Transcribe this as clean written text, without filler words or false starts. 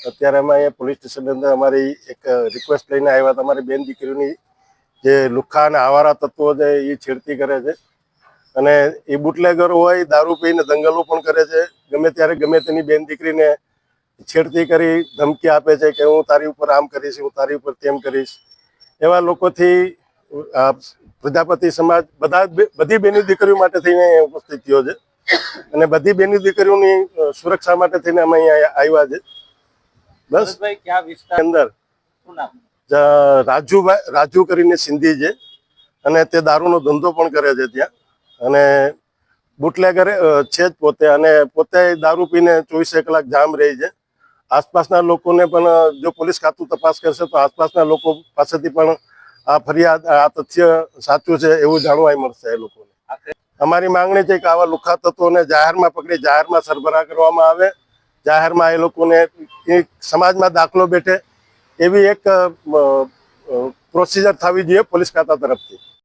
અત્યારે અમે અહીંયા પોલીસ સ્ટેશનની અંદર અમારી એક રિક્વેસ્ટ લઈને આવ્યા હતા। અમારી બેન દીકરીઓની જે લુખ્ખા અને આવારા તત્વો છે એ છેડતી કરે છે અને એ બુટલેગર હોય, દારૂ પીને દંગલો પણ કરે છે। ગમે ત્યારે ગમે તેની બેન દીકરીને છેડતી કરી ધમકી આપે છે કે હું તારી ઉપર આમ કરીશ, હું તારી ઉપર તેમ કરીશ। એવા લોકોથી પ્રજાપતિ સમાજ બધી બેની દીકરીઓ માટે થઈને ઉપસ્થિત થયો છે અને બધી બેની દીકરીઓની સુરક્ષા માટે થઈને અમે અહીંયા આવ્યા છે। બસ અંદર રાજુ કરીને સિંધી છે અને તે દારૂનો ધંધો પણ કરે છે ત્યાં, અને બુટલેગર છે જ પોતે, અને પોતે દારૂ પીને 24 કલાક જામ રહી છે। આસપાસના લોકોને પણ જો પોલીસ ખાતું તપાસ કરશે તો આસપાસના લોકો પાસેથી પણ આ ફરિયાદ, આ તથ્ય સાચું છે એવું જાણવા મળશે એ લોકોને। અમારી માંગણી છે કે આવા લુખ્ખા તત્વોને જાહેરમાં પકડી જાહેરમાં સરભરા કરવામાં આવે, જાહેરમાં એ લોકોને સમાજમાં દાખલો બેઠે એવી એક પ્રોસિજર થવી જોઈએ પોલીસ ખાતા તરફથી।